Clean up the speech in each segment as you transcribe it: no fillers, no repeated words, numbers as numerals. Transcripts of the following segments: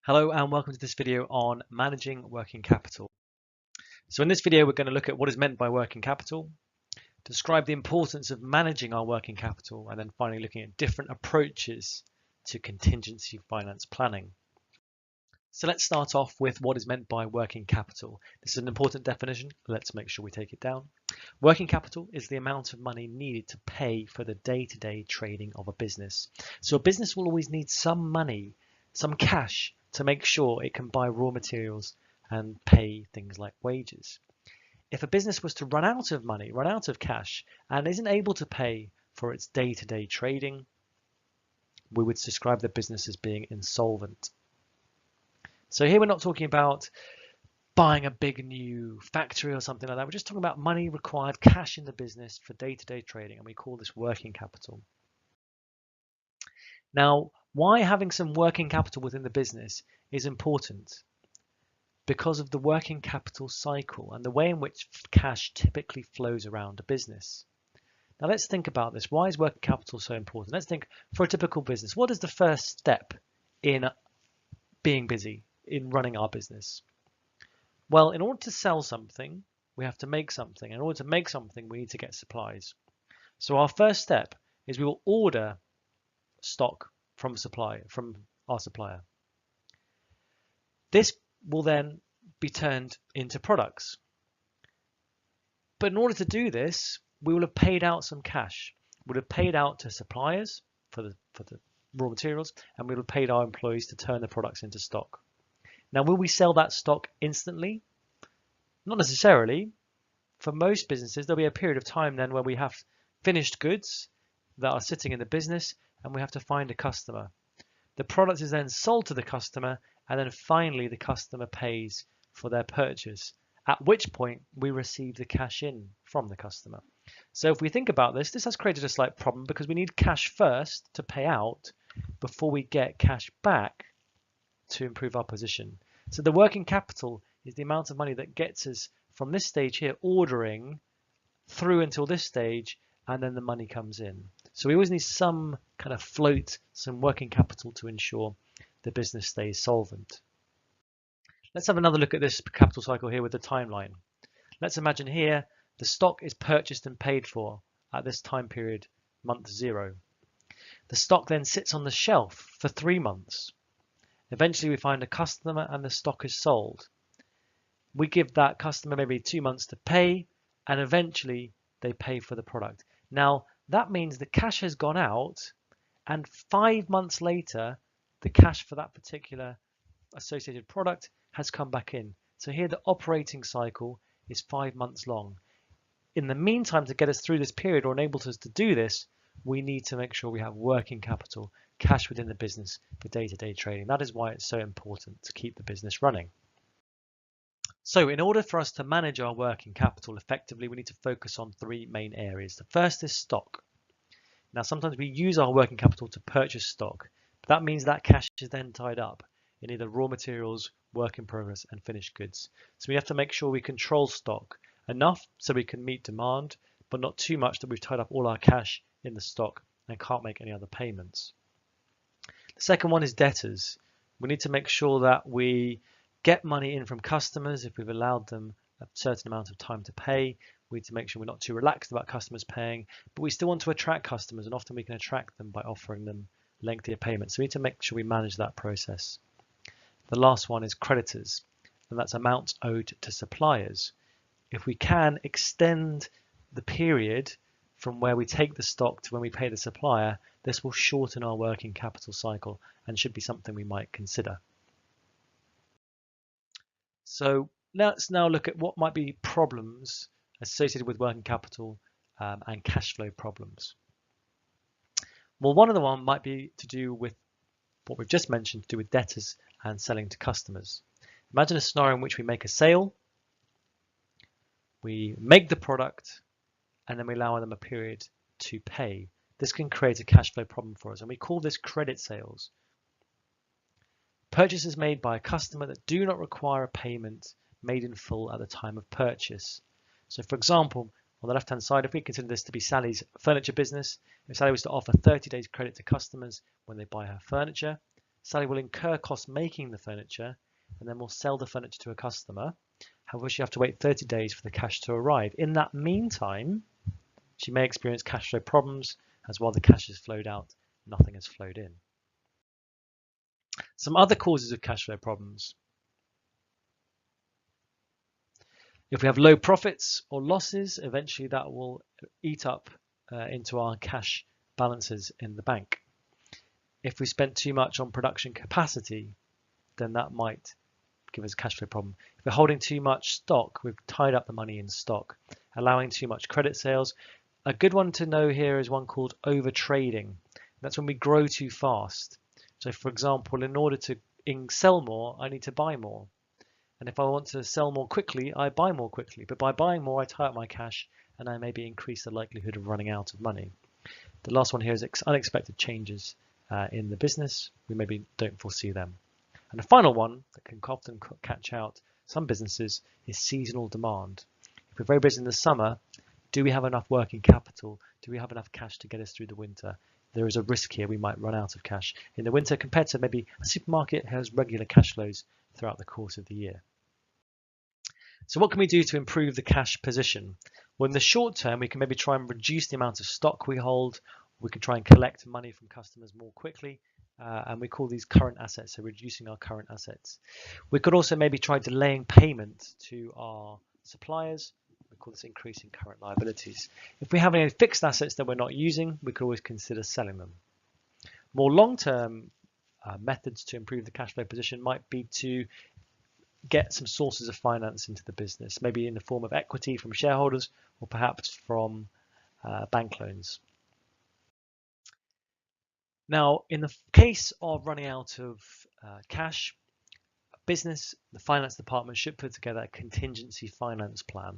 Hello and welcome to this video on managing working capital. So in this video, we're going to look at what is meant by working capital, describe the importance of managing our working capital, and then finally looking at different approaches to contingency finance planning. So let's start off with what is meant by working capital. This is an important definition. Let's make sure we take it down. Working capital is the amount of money needed to pay for the day-to-day trading of a business. So a business will always need some money, some cash, to make sure it can buy raw materials and pay things like wages. If a business was to run out of money, run out of cash, and isn't able to pay for its day-to-day trading, we would describe the business as being insolvent. So here we're not talking about buying a big new factory or something like that. We're just talking about money required, cash in the business for day-to-day trading, and we call this working capital. Now, why having some working capital within the business is important? Because of the working capital cycle and the way in which cash typically flows around a business. Now let's think about this. Why is working capital so important? Let's think for a typical business. What is the first step in being busy, in running our business? Well, in order to sell something, we have to make something. In order to make something, we need to get supplies. So our first step is we will order stock from our supplier. This will then be turned into products. But in order to do this, we will have paid out some cash. We would have paid out to suppliers for the raw materials, and we would have paid our employees to turn the products into stock. Now, will we sell that stock instantly? Not necessarily. For most businesses, there'll be a period of time then where we have finished goods that are sitting in the business and we have to find a customer. The product is then sold to the customer, and then finally the customer pays for their purchase, at which point we receive the cash in from the customer. So if we think about this, this has created a slight problem because we need cash first to pay out before we get cash back to improve our position. So the working capital is the amount of money that gets us from this stage here, ordering, through until this stage, and then the money comes in. So we always need some kind of float, some working capital to ensure the business stays solvent. Let's have another look at this capital cycle here with the timeline. Let's imagine here the stock is purchased and paid for at this time period, month 0. The stock then sits on the shelf for 3 months. Eventually we find a customer and the stock is sold. We give that customer maybe 2 months to pay, and eventually they pay for the product. Now that means the cash has gone out, and 5 months later the cash for that particular associated product has come back in. So here the operating cycle is 5 months long. In the meantime, to get us through this period or enable us to do this, we need to make sure we have working capital, cash within the business for day-to-day trading. That is why it's so important to keep the business running. So in order for us to manage our working capital effectively, we need to focus on 3 main areas. The first is stock. Now, sometimes we use our working capital to purchase stock, but that means that cash is then tied up in either raw materials, work in progress, and finished goods. So we have to make sure we control stock enough so we can meet demand, but not too much that we've tied up all our cash in the stock and can't make any other payments. The second one is debtors. We need to make sure that we get money in from customers if we've allowed them a certain amount of time to pay. We need to make sure we're not too relaxed about customers paying, but we still want to attract customers, and often we can attract them by offering them lengthier payments. So we need to make sure we manage that process. The last one is creditors, and that's amounts owed to suppliers. If we can extend the period from where we take the stock to when we pay the supplier, this will shorten our working capital cycle and should be something we might consider. So let's now look at what might be problems associated with working capital and cash flow problems. Well, one of them might be to do with what we've just mentioned, to do with debtors and selling to customers. Imagine a scenario in which we make a sale, we make the product, and then we allow them a period to pay. This can create a cash flow problem for us, and we call this credit sales. Purchases made by a customer that do not require a payment made in full at the time of purchase. So for example, on the left hand side, if we consider this to be Sally's furniture business, if Sally was to offer 30 days credit to customers when they buy her furniture, Sally will incur costs making the furniture and then will sell the furniture to a customer. However, she'll have to wait 30 days for the cash to arrive. In that meantime, she may experience cash flow problems, as while the cash has flowed out, nothing has flowed in. Some other causes of cash flow problems. If we have low profits or losses, eventually that will eat up into our cash balances in the bank. If we spent too much on production capacity, then that might give us a cash flow problem. If we're holding too much stock, we've tied up the money in stock. Allowing too much credit sales. A good one to know here is one called over trading. That's when we grow too fast. So for example, in order to sell more, I need to buy more. And if I want to sell more quickly, I buy more quickly. But by buying more, I tie up my cash and I maybe increase the likelihood of running out of money. The last one here is unexpected changes in the business. We maybe don't foresee them. And the final one that can often catch out some businesses is seasonal demand. If we're very busy in the summer, do we have enough working capital? Do we have enough cash to get us through the winter? There is a risk here we might run out of cash in the winter compared to maybe a supermarket has regular cash flows throughout the course of the year. So what can we do to improve the cash position? Well, in the short term, we can maybe try and reduce the amount of stock we hold. We can try and collect money from customers more quickly. And we call these current assets, so reducing our current assets. We could also maybe try delaying payment to our suppliers. We call this increasing current liabilities. If we have any fixed assets that we're not using, we could always consider selling them. More long-term methods to improve the cash flow position might be to get some sources of finance into the business, maybe in the form of equity from shareholders or perhaps from bank loans. Now, in the case of running out of cash, the finance department should put together a contingency finance plan.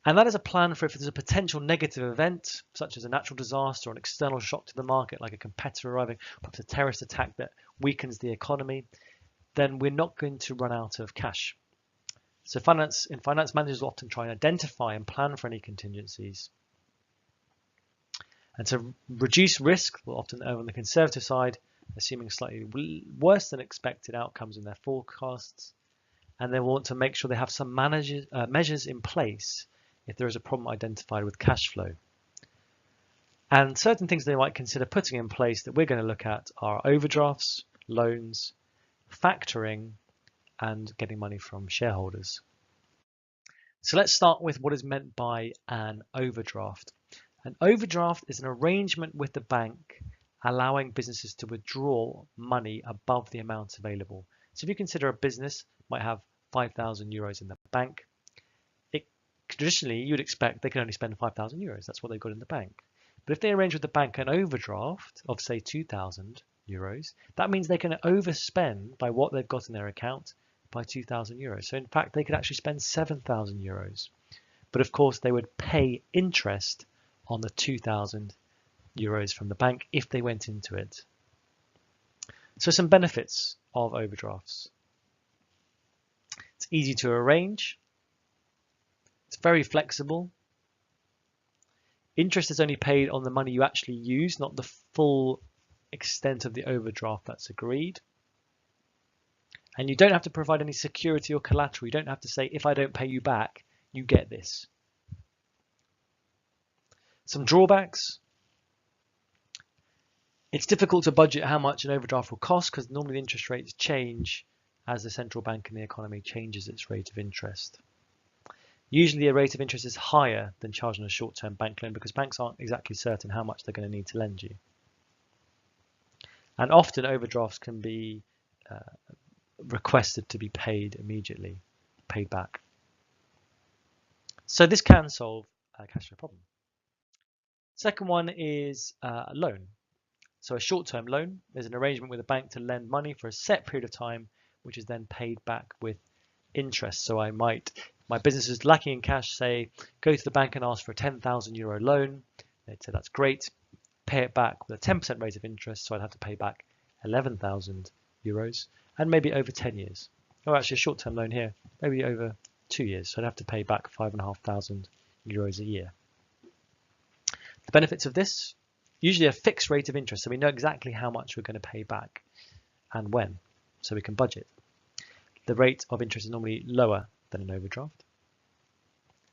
And that is a plan for if there's a potential negative event, such as a natural disaster or an external shock to the market, like a competitor arriving, perhaps a terrorist attack that weakens the economy, then we're not going to run out of cash. So finance managers will often try and identify and plan for any contingencies. And to reduce risk, we'll often err on the conservative side, assuming slightly worse than expected outcomes in their forecasts. And they want to make sure they have some measures in place if there is a problem identified with cash flow. And certain things they might consider putting in place that we're going to look at are overdrafts, loans, factoring, and getting money from shareholders. So let's start with what is meant by an overdraft. An overdraft is an arrangement with the bank allowing businesses to withdraw money above the amount available. So if you consider a business might have 5,000 euros in the bank, traditionally you'd expect they can only spend 5,000 euros. That's what they've got in the bank. But if they arrange with the bank an overdraft of say 2,000 euros, that means they can overspend by what they've got in their account by 2,000 euros. So in fact, they could actually spend 7,000 euros. But of course, they would pay interest on the 2,000 euros from the bank if they went into it. So some benefits of overdrafts. It's easy to arrange. It's very flexible. Interest is only paid on the money you actually use, not the full extent of the overdraft that's agreed. And you don't have to provide any security or collateral. You don't have to say, if I don't pay you back, you get this. Some drawbacks. It's difficult to budget how much an overdraft will cost because normally the interest rates change as the central bank in the economy changes its rate of interest. Usually a rate of interest is higher than charged on a short-term bank loan because banks aren't exactly certain how much they're going to need to lend you. And often overdrafts can be requested to be paid immediately, paid back. So this can solve a cash flow problem. Second one is a loan. So a short-term loan is an arrangement with a bank to lend money for a set period of time, which is then paid back with interest. So my business is lacking in cash, say, go to the bank and ask for a 10,000 euro loan. They'd say, that's great. Pay it back with a 10% rate of interest. So I'd have to pay back 11,000 euros and maybe over 10 years. Or actually a short-term loan here, maybe over 2 years. So I'd have to pay back 5,500 euros a year. The benefits of this, usually a fixed rate of interest, so we know exactly how much we're going to pay back and when, so we can budget. The rate of interest is normally lower than an overdraft.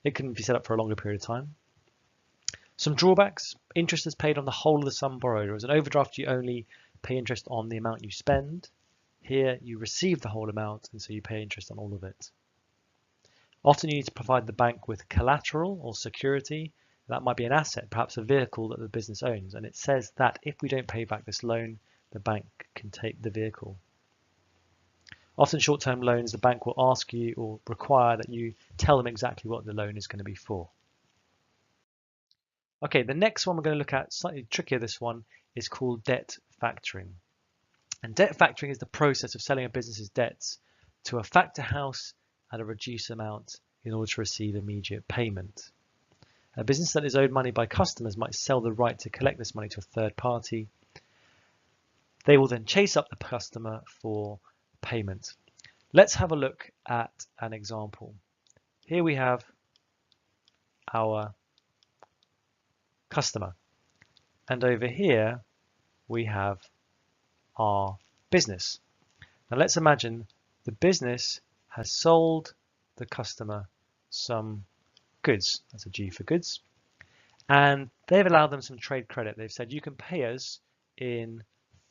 It can be set up for a longer period of time. Some drawbacks: interest is paid on the whole of the sum borrowed, whereas an overdraft you only pay interest on the amount you spend. Here you receive the whole amount, and so you pay interest on all of it. Often you need to provide the bank with collateral or security. That might be an asset, perhaps a vehicle that the business owns, and it says that if we don't pay back this loan, the bank can take the vehicle. Often short-term loans, the bank will ask you or require that you tell them exactly what the loan is going to be for. Okay, the next one we're going to look at, slightly trickier, this one is called debt factoring. And debt factoring is the process of selling a business's debts to a factor house at a reduced amount in order to receive immediate payment. A business that is owed money by customers might sell the right to collect this money to a third party. They will then chase up the customer for payment. Let's have a look at an example. Here we have our customer, and over here we have our business. Now let's imagine the business has sold the customer some goods. That's a G for goods. And they've allowed them some trade credit. They've said you can pay us in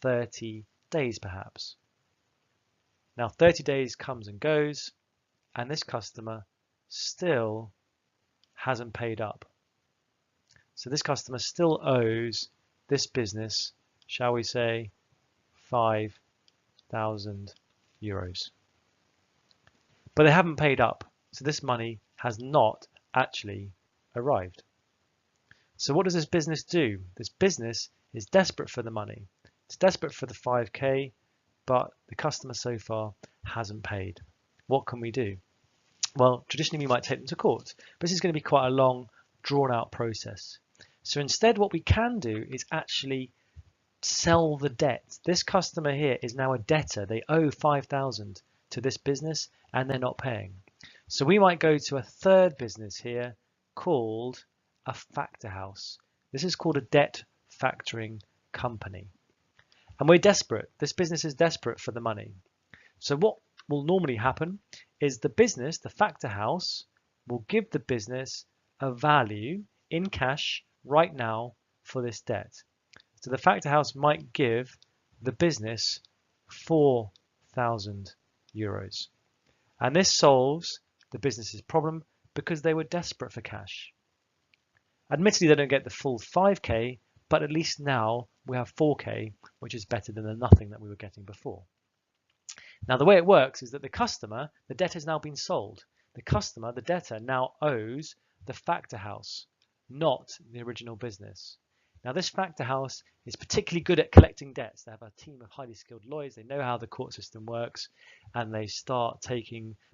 30 days perhaps. Now 30 days comes and goes, and this customer still hasn't paid up. So this customer still owes this business, shall we say, 5,000 euros. But they haven't paid up, so this money has not actually arrived. So what does this business do? This business is desperate for the money. It's desperate for the 5k, but the customer so far hasn't paid. What can we do? Well, traditionally we might take them to court, but this is going to be quite a long, drawn-out process. So instead what we can do is actually sell the debt. This customer here is now a debtor. They owe 5,000 to this business and they're not paying. So we might go to a third business here called a factor house. This is called a debt factoring company. And we're desperate. This business is desperate for the money. So what will normally happen is the business, the factor house, will give the business a value in cash right now for this debt. So the factor house might give the business 4,000 euros. And this solves the business's problem because they were desperate for cash. Admittedly, they don't get the full 5k, but at least now we have 4k, which is better than the nothing that we were getting before. Now, the way it works is that the customer, the debt has now been sold. The customer, the debtor, now owes the factor house, not the original business. Now, this factor house is particularly good at collecting debts. They have a team of highly skilled lawyers. They know how the court system works, and they start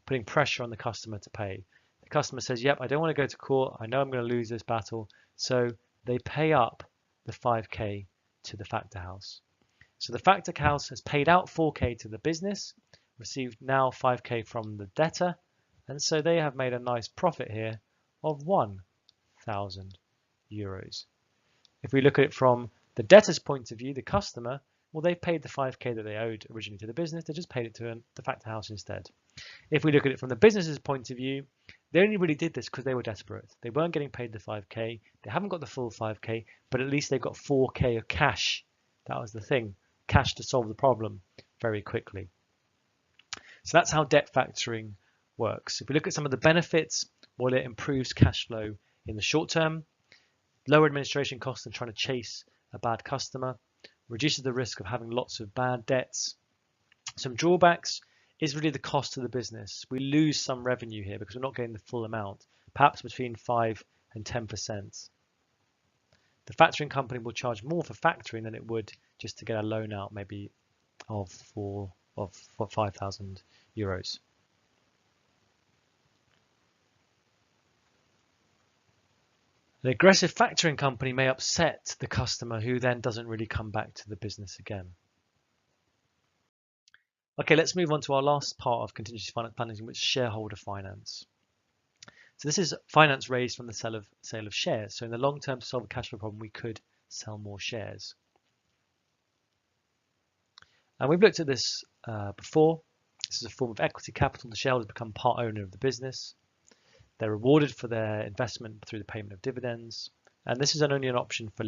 putting pressure on the customer to pay. The customer says, yep, I don't want to go to court. I know I'm going to lose this battle. So they pay up the 5k to the factor house. So the factor house has paid out 4k to the business, received now 5k from the debtor, and so they have made a nice profit here of 1,000 euros. If we look at it from the debtor's point of view, the customer, well, they've paid the 5k that they owed originally to the business. They just paid it to the factor house instead. If we look at it from the business's point of view, they only really did this because they were desperate. They weren't getting paid the 5k. They haven't got the full 5k, but at least they've got 4k of cash. That was the thing, cash to solve the problem very quickly. So that's how debt factoring works. If we look at some of the benefits, well, it improves cash flow in the short term, lower administration costs than trying to chase a bad customer, reduces the risk of having lots of bad debts. Some drawbacks is really the cost to the business. We lose some revenue here because we're not getting the full amount, perhaps between 5 and 10%. The factoring company will charge more for factoring than it would just to get a loan out, maybe of 5,000 euros. An aggressive factoring company may upset the customer who then doesn't really come back to the business again. Okay, let's move on to our last part of contingency financing, which is shareholder finance. So this is finance raised from the sale of shares. So in the long term, to solve a cash flow problem, we could sell more shares. And we've looked at this before. This is a form of equity capital. The shareholders become part owner of the business. They're rewarded for their investment through the payment of dividends. And this is only an option for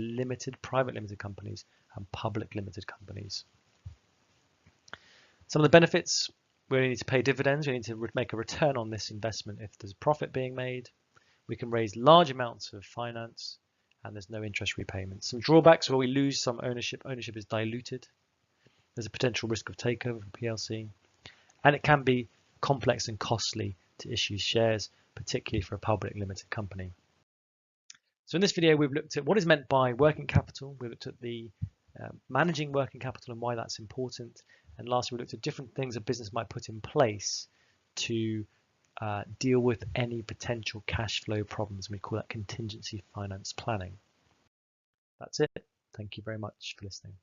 private limited companies and public limited companies. Some of the benefits: we only need to pay dividends. We need to make a return on this investment if there's profit being made. We can raise large amounts of finance, and there's no interest repayments. Some drawbacks: where we lose some ownership is diluted. There's a potential risk of takeover for PLC, and it can be complex and costly to issue shares, particularly for a public limited company. So in this video, we've looked at what is meant by working capital. We looked at the managing working capital and why that's important. And lastly, we looked at different things a business might put in place to deal with any potential cash flow problems. We call that contingency finance planning. That's it. Thank you very much for listening.